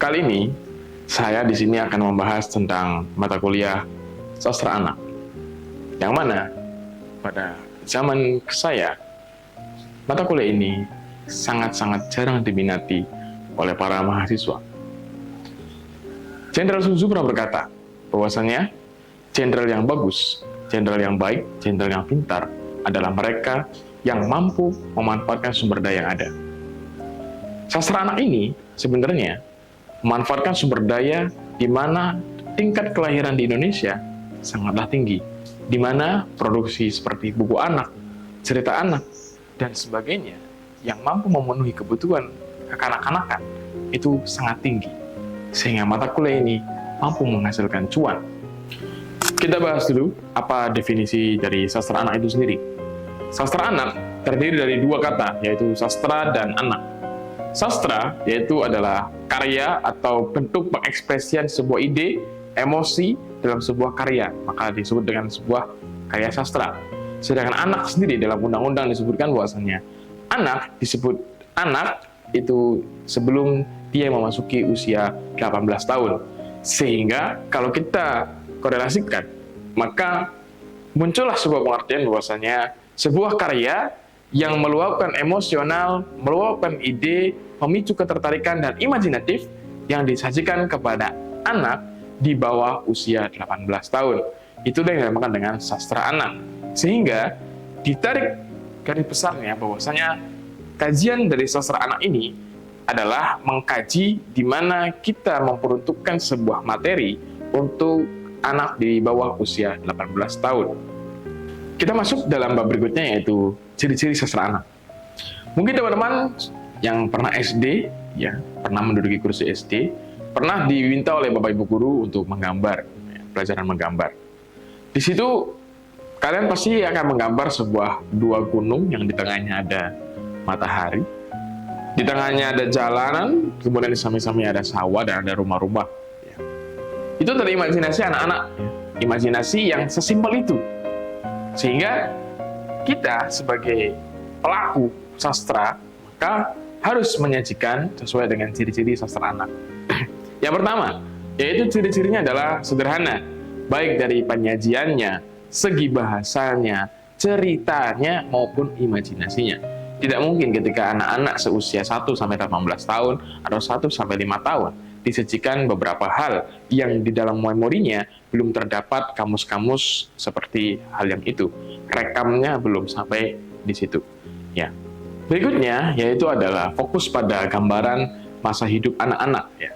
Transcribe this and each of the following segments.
Kali ini saya di sini akan membahas tentang mata kuliah sastra anak, yang mana pada zaman saya mata kuliah ini sangat-sangat jarang diminati oleh para mahasiswa. Jenderal Sun Tzu pernah berkata bahwasanya jenderal yang bagus, jenderal yang baik, jenderal yang pintar adalah mereka yang mampu memanfaatkan sumber daya yang ada. Sastra anak ini sebenarnya memanfaatkan sumber daya di mana tingkat kelahiran di Indonesia sangatlah tinggi, di mana produksi seperti buku anak, cerita anak, dan sebagainya yang mampu memenuhi kebutuhan kekanak-kanakan itu sangat tinggi, sehingga mata kuliah ini mampu menghasilkan cuan. Kita bahas dulu apa definisi dari sastra anak itu sendiri. Sastra anak terdiri dari dua kata, yaitu sastra dan anak. Sastra yaitu adalah karya atau bentuk pengekspresian sebuah ide, emosi dalam sebuah karya, maka disebut dengan sebuah karya sastra. Sedangkan anak sendiri dalam undang-undang disebutkan bahwasanya anak disebut anak itu sebelum dia memasuki usia 18 tahun. Sehingga kalau kita korelasikan, maka muncullah sebuah pengertian bahwasanya sebuah karya yang meluapkan emosional, meluapkan ide, memicu ketertarikan dan imajinatif yang disajikan kepada anak di bawah usia 18 tahun. Itulah yang dinamakan dengan sastra anak. Sehingga ditarik garis besarnya bahwasanya kajian dari sastra anak ini adalah mengkaji di mana kita memperuntukkan sebuah materi untuk anak di bawah usia 18 tahun. Kita masuk dalam bab berikutnya, yaitu ciri-ciri sastra anak. Mungkin teman-teman yang pernah SD, ya, pernah menduduki kursi SD, pernah diminta oleh Bapak Ibu guru untuk menggambar, ya, pelajaran menggambar. Di situ kalian pasti akan menggambar sebuah dua gunung yang di tengahnya ada matahari, di tengahnya ada jalanan, kemudian di samping-sampingnya ada sawah dan ada rumah-rumah. Ya. Itu dari imajinasi anak-anak, ya. Imajinasi yang sesimpel itu. Sehingga kita sebagai pelaku sastra maka harus menyajikan sesuai dengan ciri-ciri sastra anak. Yang pertama, yaitu ciri-cirinya adalah sederhana, baik dari penyajiannya, segi bahasanya, ceritanya maupun imajinasinya. Tidak mungkin ketika anak-anak seusia 1-18 tahun atau 1-5 tahun disajikan beberapa hal yang di dalam memorinya belum terdapat kamus-kamus seperti hal yang itu. Rekamnya belum sampai di situ. Ya. Berikutnya yaitu adalah fokus pada gambaran masa hidup anak-anak, ya,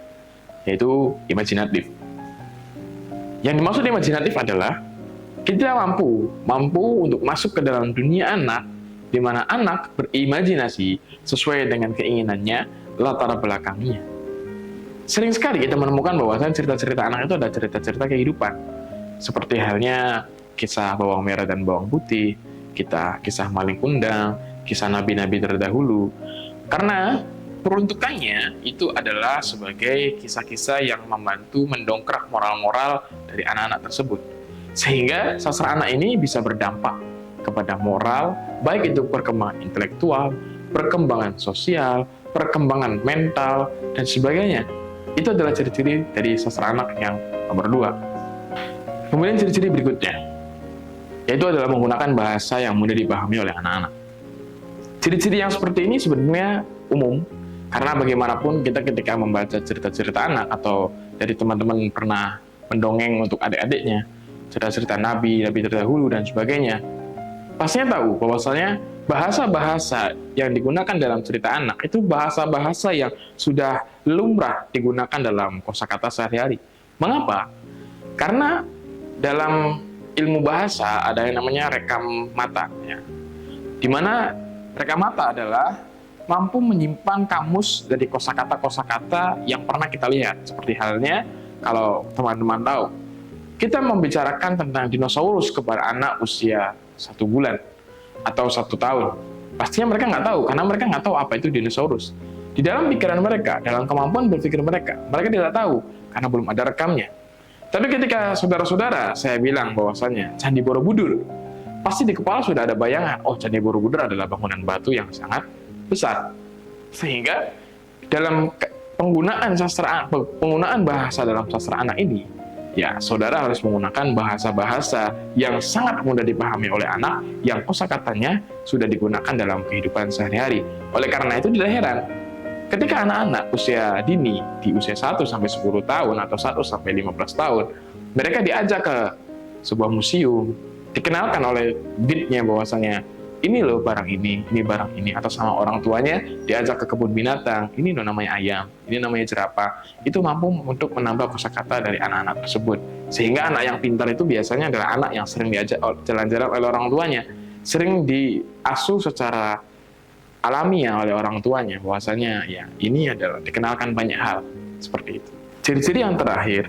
yaitu imajinatif. Yang dimaksud imajinatif adalah kita mampu untuk masuk ke dalam dunia anak, di mana anak berimajinasi sesuai dengan keinginannya, latar belakangnya. Sering sekali kita menemukan bahwasan cerita-cerita anak itu ada cerita-cerita kehidupan. Seperti halnya kisah bawang merah dan bawang putih, kisah maling kundang, kisah nabi-nabi terdahulu. Karena peruntukannya itu adalah sebagai kisah-kisah yang membantu mendongkrak moral-moral dari anak-anak tersebut. Sehingga sastra anak ini bisa berdampak kepada moral, baik itu perkembangan intelektual, perkembangan sosial, perkembangan mental, dan sebagainya. Itu adalah ciri-ciri dari sastra anak yang nomor 2. Kemudian ciri-ciri berikutnya, yaitu adalah menggunakan bahasa yang mudah dipahami oleh anak-anak. Ciri-ciri yang seperti ini sebenarnya umum, karena bagaimanapun kita ketika membaca cerita-cerita anak atau dari teman-teman pernah mendongeng untuk adik-adiknya, cerita-cerita nabi terdahulu dan sebagainya, pastinya tahu bahwasanya bahasa-bahasa yang digunakan dalam cerita anak itu bahasa-bahasa yang sudah lumrah digunakan dalam kosakata sehari-hari. Mengapa? Karena dalam ilmu bahasa ada yang namanya rekam mata, ya. Di mana rekam mata adalah mampu menyimpan kamus dari kosakata-kosakata yang pernah kita lihat. Seperti halnya kalau teman-teman tahu, kita membicarakan tentang dinosaurus kepada anak usia 1 bulan atau 1 tahun. Pastinya mereka nggak tahu, karena mereka nggak tahu apa itu dinosaurus. Di dalam pikiran mereka, dalam kemampuan berpikir mereka tidak tahu, karena belum ada rekamnya. Tapi ketika saudara-saudara saya bilang bahwasannya Candi Borobudur, pasti di kepala sudah ada bayangan, oh Candi Borobudur adalah bangunan batu yang sangat besar. Sehingga dalam penggunaan bahasa dalam sastra anak ini, ya saudara harus menggunakan bahasa-bahasa yang sangat mudah dipahami oleh anak, yang kosakatanya sudah digunakan dalam kehidupan sehari-hari. Oleh karena itu tidak heran ketika anak-anak usia dini, di usia 1 sampai 10 tahun atau 1 sampai 15 tahun, mereka diajak ke sebuah museum, dikenalkan oleh guide-nya bahwasanya ini loh barang ini barang ini, atau sama orang tuanya diajak ke kebun binatang, ini loh namanya ayam, ini namanya jerapah. Itu mampu untuk menambah kosakata dari anak-anak tersebut. Sehingga anak yang pintar itu biasanya adalah anak yang sering diajak jalan-jalan oleh orang tuanya, sering diasuh secara alamiah oleh orang tuanya, bahwasanya ya ini adalah dikenalkan banyak hal seperti itu. Ciri-ciri yang terakhir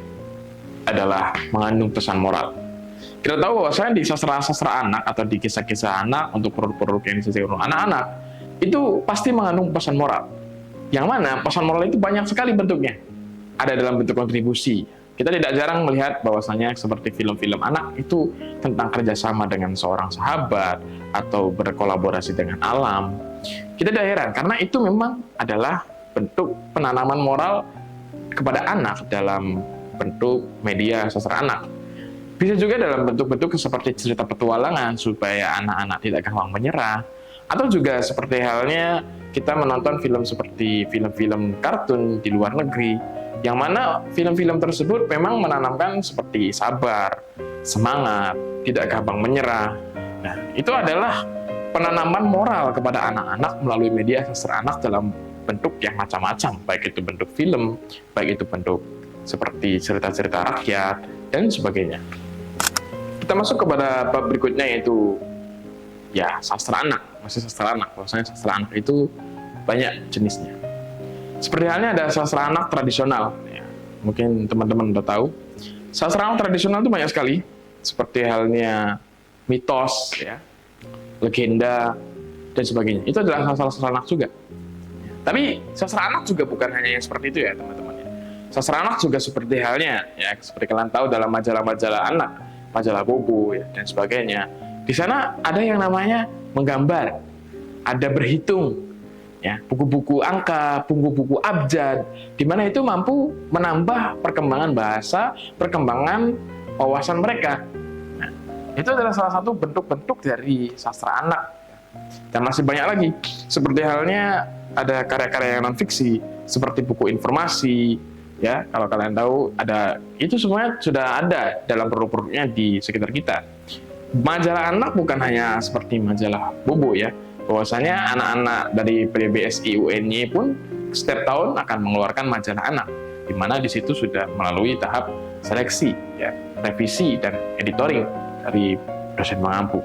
adalah mengandung pesan moral. Kita tahu bahwasanya di sastra-sastra anak atau di kisah-kisah anak untuk produk-produk yang disajikan anak-anak itu pasti mengandung pesan moral. Yang mana pesan moral itu banyak sekali bentuknya. Ada dalam bentuk kontribusi. Kita tidak jarang melihat bahwasanya seperti film-film anak itu tentang kerjasama dengan seorang sahabat atau berkolaborasi dengan alam. Kita tidak heran karena itu memang adalah bentuk penanaman moral kepada anak dalam bentuk media sastra anak. Bisa juga dalam bentuk-bentuk seperti cerita petualangan supaya anak-anak tidak gampang menyerah, atau juga seperti halnya kita menonton film seperti film-film kartun di luar negeri, yang mana film-film tersebut memang menanamkan seperti sabar, semangat, tidak gampang menyerah. Nah, itu adalah penanaman moral kepada anak-anak melalui media sastra anak dalam bentuk yang macam-macam, baik itu bentuk film, baik itu bentuk seperti cerita-cerita rakyat, dan sebagainya. Kita masuk kepada bab berikutnya, yaitu ya sastra anak. Masih sastra anak, bahwasanya sastra anak itu banyak jenisnya. Seperti halnya ada sastra anak tradisional, ya, mungkin teman-teman udah tahu. Sastra anak tradisional itu banyak sekali, seperti halnya mitos, ya, legenda, dan sebagainya. Itu adalah sastra anak juga. Tapi sastra anak juga bukan hanya yang seperti itu ya teman-teman. Sastra anak juga seperti halnya, ya, seperti kalian tahu dalam majalah-majalah anak, majalah Bobo, ya, dan sebagainya. Di sana ada yang namanya menggambar, ada berhitung, ya, buku-buku angka, buku-buku abjad, di mana itu mampu menambah perkembangan bahasa, perkembangan wawasan mereka. Nah, itu adalah salah satu bentuk-bentuk dari sastra anak. Dan masih banyak lagi, seperti halnya ada karya-karya yang non-fiksi, seperti buku informasi, ya, kalau kalian tahu ada, itu semuanya sudah ada dalam produk-produknya di sekitar kita. Majalah anak bukan hanya seperti majalah Bobo, ya, bahwasanya anak-anak dari PBSI UNY pun setiap tahun akan mengeluarkan majalah anak, di mana di situ sudah melalui tahap seleksi, ya, revisi dan editoring dari dosen pengampu.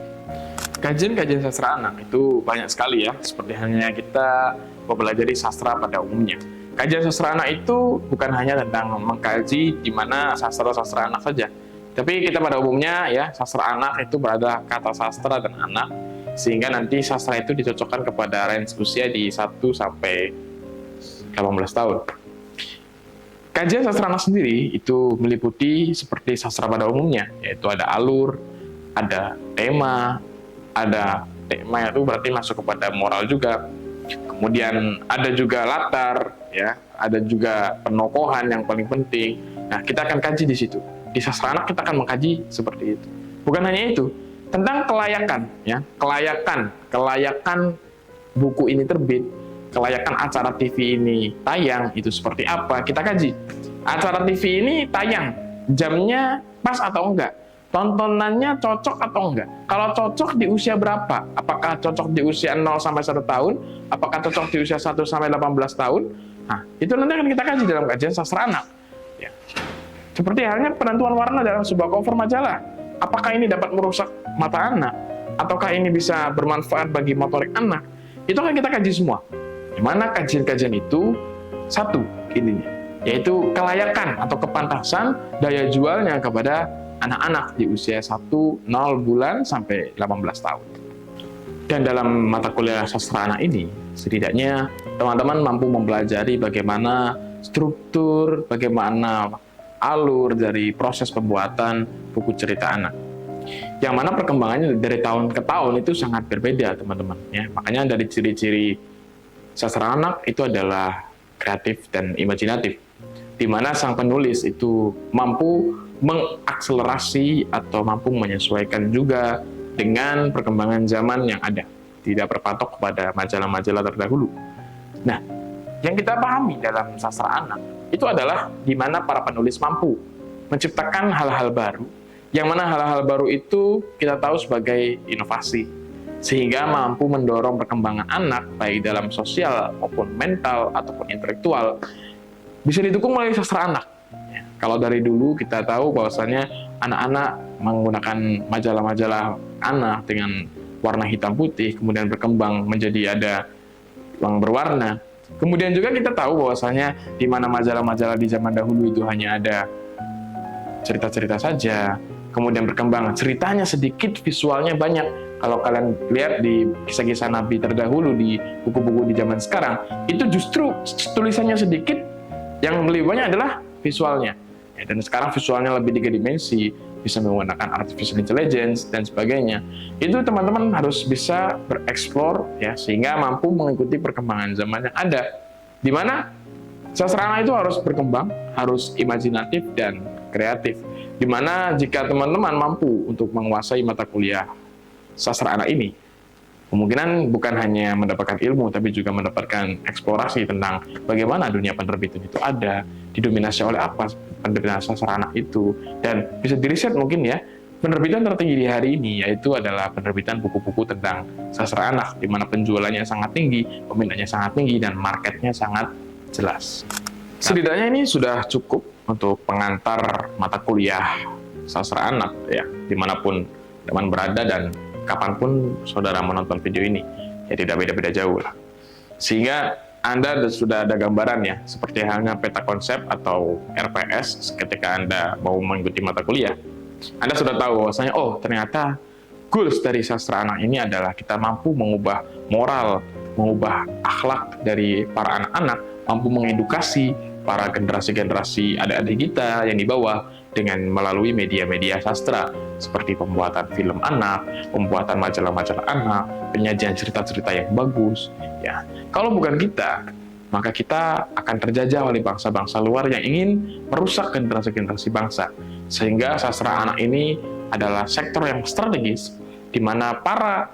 Kajian-kajian sastra anak itu banyak sekali, ya, seperti halnya kita mempelajari sastra pada umumnya. Kajian sastra anak itu bukan hanya tentang mengkaji di mana sastra-sastra anak saja, tapi kita pada umumnya, ya, sastra anak itu berada kata sastra dan anak, sehingga nanti sastra itu dicocokkan kepada range usia di 1 sampai 18 tahun. Kajian sastra anak sendiri itu meliputi seperti sastra pada umumnya, yaitu ada alur, ada tema itu berarti masuk kepada moral juga. Kemudian ada juga latar, ya, ada juga penokohan yang paling penting. Nah, kita akan kaji di situ. Di sastra anak kita akan mengkaji seperti itu. Bukan hanya itu, tentang kelayakan, ya, kelayakan buku ini terbit, kelayakan acara TV ini tayang itu seperti apa, kita kaji. Acara TV ini tayang, jamnya pas atau enggak? Tontonannya cocok atau enggak? Kalau cocok di usia berapa? Apakah cocok di usia 0 sampai 1 tahun? Apakah cocok di usia 1 sampai 18 tahun? Nah, itu nanti akan kita kaji dalam kajian sastra anak. Ya. Seperti halnya penentuan warna dalam sebuah cover majalah. Apakah ini dapat merusak mata anak? Ataukah ini bisa bermanfaat bagi motorik anak? Itu akan kita kaji semua. Di mana kajian-kajian itu satu intinya, yaitu kelayakan atau kepantasan daya jualnya kepada anak-anak di usia 1, 0 bulan sampai 18 tahun. Dan dalam mata kuliah sastra anak ini, setidaknya teman-teman mampu mempelajari bagaimana struktur, bagaimana alur dari proses pembuatan buku cerita anak. Yang mana perkembangannya dari tahun ke tahun itu sangat berbeda, teman-teman. Ya, makanya dari ciri-ciri sastra anak itu adalah kreatif, dan imajinatif, di mana sang penulis itu mampu mengakselerasi atau mampu menyesuaikan juga dengan perkembangan zaman yang ada, tidak berpatok kepada majalah-majalah terdahulu. Nah, yang kita pahami dalam sastra anak itu adalah di mana para penulis mampu menciptakan hal-hal baru, yang mana hal-hal baru itu kita tahu sebagai inovasi, sehingga mampu mendorong perkembangan anak baik dalam sosial maupun mental ataupun intelektual, bisa didukung melalui sastra anak. Kalau dari dulu kita tahu bahwasanya anak-anak menggunakan majalah-majalah anak dengan warna hitam putih, kemudian berkembang menjadi ada yang berwarna. Kemudian juga kita tahu bahwasanya di mana majalah-majalah di zaman dahulu itu hanya ada cerita-cerita saja, kemudian berkembang ceritanya sedikit, visualnya banyak. Kalau kalian lihat di kisah-kisah Nabi terdahulu di buku-buku di zaman sekarang, itu justru tulisannya sedikit, yang lebih banyak adalah visualnya. Ya, dan sekarang visualnya lebih 3 dimensi, bisa menggunakan artificial intelligence dan sebagainya. Itu teman-teman harus bisa bereksplor ya, sehingga mampu mengikuti perkembangan zaman yang ada. Di mana sastra anak itu harus berkembang, harus imajinatif dan kreatif. Di mana jika teman-teman mampu untuk menguasai mata kuliah sastra anak ini, kemungkinan bukan hanya mendapatkan ilmu, tapi juga mendapatkan eksplorasi tentang bagaimana dunia penerbitan itu ada, didominasi oleh apa penerbitan sastra anak itu, dan bisa diriset mungkin ya, penerbitan tertinggi di hari ini yaitu adalah penerbitan buku-buku tentang sastra anak, di mana penjualannya sangat tinggi, peminatnya sangat tinggi, dan marketnya sangat jelas. Setidaknya ini sudah cukup untuk pengantar mata kuliah sastra anak ya, dimanapun teman berada dan kapanpun saudara menonton video ini, ya tidak beda-beda jauh lah. Sehingga Anda sudah ada gambaran ya, seperti halnya peta konsep atau RPS ketika Anda mau mengikuti mata kuliah. Anda sudah tahu bahwasanya, oh ternyata goals dari sastra anak ini adalah kita mampu mengubah moral, mengubah akhlak dari para anak-anak, mampu mengedukasi para generasi-generasi adik-adik kita yang di bawah dengan melalui media-media sastra seperti pembuatan film anak, pembuatan majalah-majalah anak, penyajian cerita-cerita yang bagus. Ya, kalau bukan kita, maka kita akan terjajah oleh bangsa-bangsa luar yang ingin merusak generasi-generasi bangsa. Sehingga sastra anak ini adalah sektor yang strategis di mana para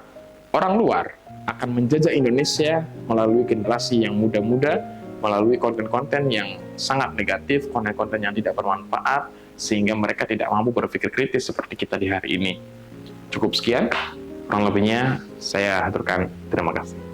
orang luar akan menjajah Indonesia melalui generasi yang muda-muda, melalui konten-konten yang sangat negatif, konten-konten yang tidak bermanfaat, sehingga mereka tidak mampu berpikir kritis seperti kita di hari ini. Cukup sekian, kurang lebihnya saya aturkan terima kasih.